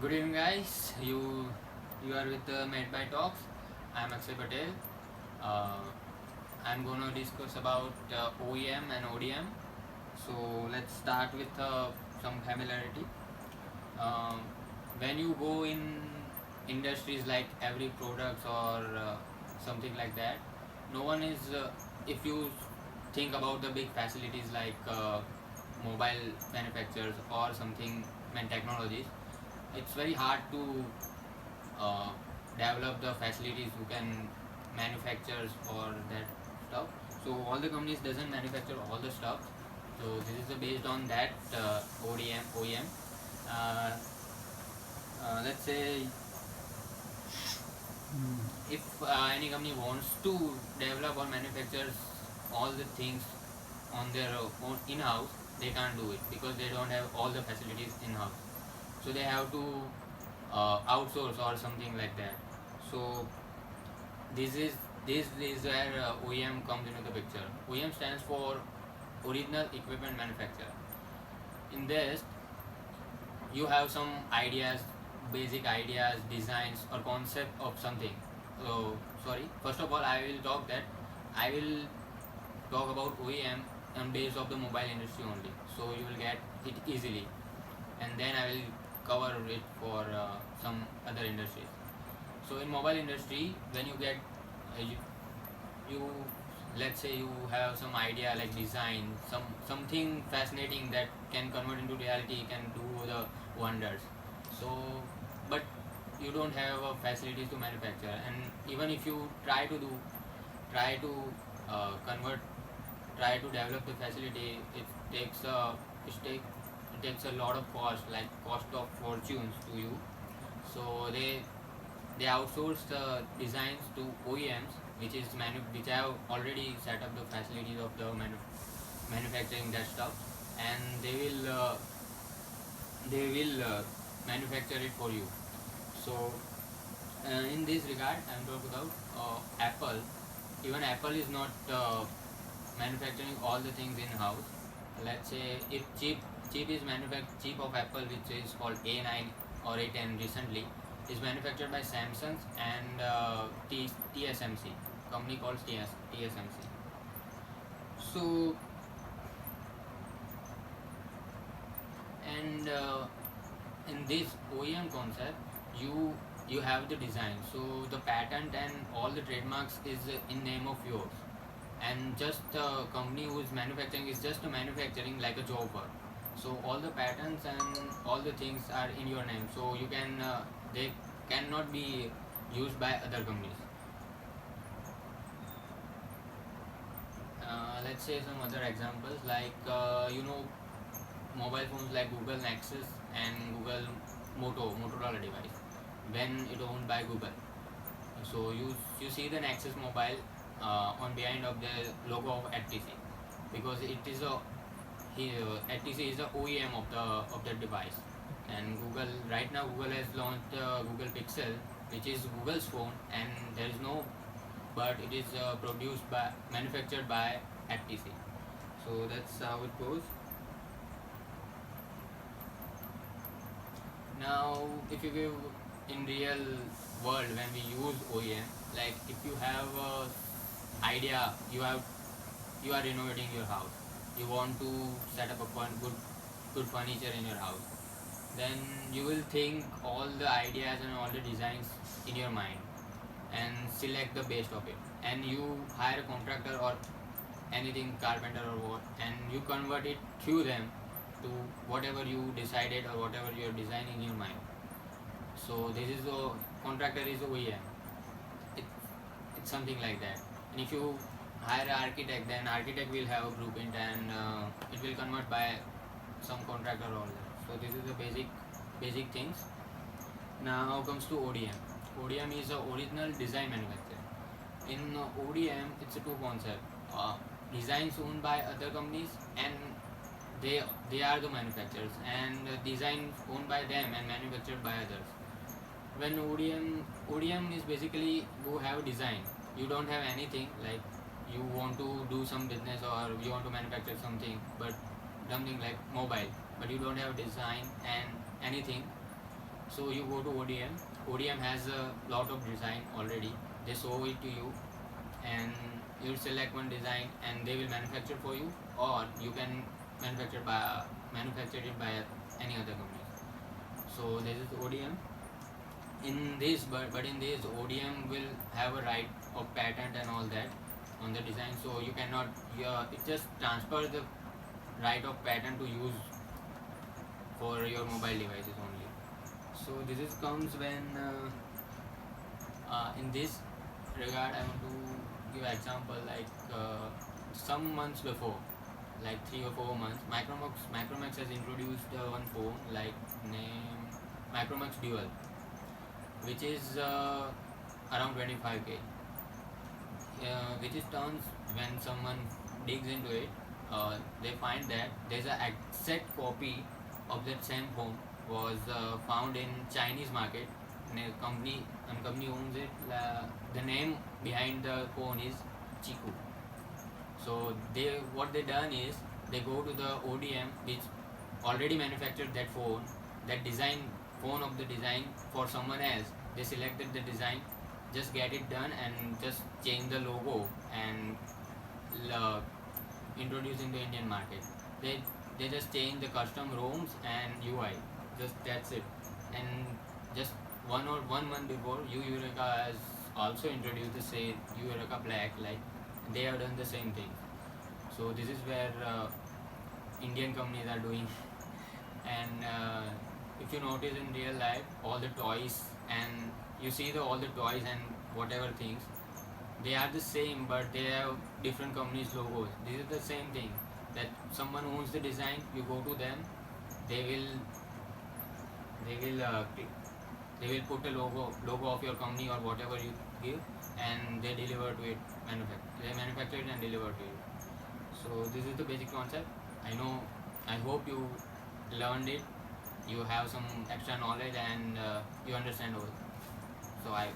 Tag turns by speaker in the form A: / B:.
A: Good evening, guys. You are with Made by Talks. I'm Akshay Patel. Uh, I'm gonna discuss about OEM and ODM. So let's start with some familiarity. Um, when you go in industries like every products or something like that, no one is. If you think about the big facilities like mobile manufacturers or something and technologies, it's very hard to uh, develop the facilities who can manufacture for that stuff. So all the companies doesn't manufacture all the stuff. So this is based on that ODM OEM. Uh, let's say if any company wants to develop or manufacture all the things on their own in-house, they can't do it because they don't have all the facilities in-house. So they have to outsource or something like that. So this is this is where OEM comes into the picture. OEM stands for original equipment manufacturer. In this, you have some ideas, basic ideas, designs, or concept of something. So sorry. First of all, I will talk that I will talk about OEM on base of the mobile industry only. So you will get it easily, and then I will cover it for some other industries. So in mobile industry, when you get you let's say you have some idea like design something fascinating that can convert into reality, can do the wonders. So but you don't have facilities to manufacture, and even if you try to convert, try to develop the facility, takes a it takes a lot of cost, like cost of fortunes to you. So they outsource the designs to OEMs, which have already set up the facilities of the manufacturing that stuff, and they will manufacture it for you. So in this regard, I'm talking about Apple. Even Apple is not manufacturing all the things in house. Let's say if chip is manufactured, chip of Apple, which is called A9 or A10 recently, is manufactured by Samsung and TSMC, company called TSMC. So and in this OEM concept, you you have the design. So the patent and all the trademarks is in name of yours, and just the company who is manufacturing is just manufacturing like a job work. So all the patents and all the things are in your name. So you can they cannot be used by other companies. Let's say some other examples like mobile phones like Google Nexus and Google Motorola device when it owned by Google. So you see the Nexus mobile on behind of the logo of HTC, because it is a HTC is the OEM of the device. And Google, right now Google has launched Google Pixel, which is Google's phone, and there is no, but it is produced by manufactured by HTC. So that's how it goes. Now, if you give in real world when we use OEM, like if you have a idea, you are renovating your house, you want to set up a good furniture in your house, then you will think all the ideas and all the designs in your mind and select the best of it, and you hire a contractor or anything, carpenter or what, and you convert it through them to whatever you decided or whatever you are designing in your mind. So this is a contractor is OEM. It, it's something like that. And if you hire an architect, then architect will have a blueprint, and it will convert by some contractor or all that. So this is the basic things. Now comes to ODM. ODM is a original design manufacturer. In ODM, it's a two concept. Designs owned by other companies, and they are the manufacturers, and design owned by them and manufactured by others. When ODM is basically you have design, you don't have anything, like you want to do some business or you want to manufacture something, but something like mobile, but you don't have design and anything, So you go to ODM. ODM has a lot of design already. They show it to you, and you select one design, and they will manufacture for you, or you can manufacture it by any other company. So this is ODM. In this, but in this ODM will have a right of patent and all that on the design. So you cannot. It just transfers the right of patent to use for your mobile devices only. So this is comes when in this regard I want to give example like some months before, like 3 or 4 months, Micromax has introduced one phone like name Micromax Dual, which is around 25k, which is turns when someone digs into it, they find that there's a exact copy of that same phone was found in Chinese market, and a company owns it. The name behind the phone is Chiku. So what they done is they go to the ODM which already manufactured that phone, that design phone of the design for someone else. They selected the design, just get it done and just change the logo and uh, introduce in the Indian market. They just change the custom ROMs and UI. Just that's it. And just 1 month before, U Eureka has also introduced the same U Eureka Black. Like they have done the same thing. So this is where Indian companies are doing. And if you notice in real life, all the toys and you see all the toys and whatever things, they are the same, but they have different companies' logos. This is the same thing. That someone owns the design, you go to them, they will they will uh, they will put a logo of your company or whatever you give, and they deliver to it. They manufacture it and deliver to you. So this is the basic concept. I know. I hope you learned it. You have some extra knowledge and you understand all. So I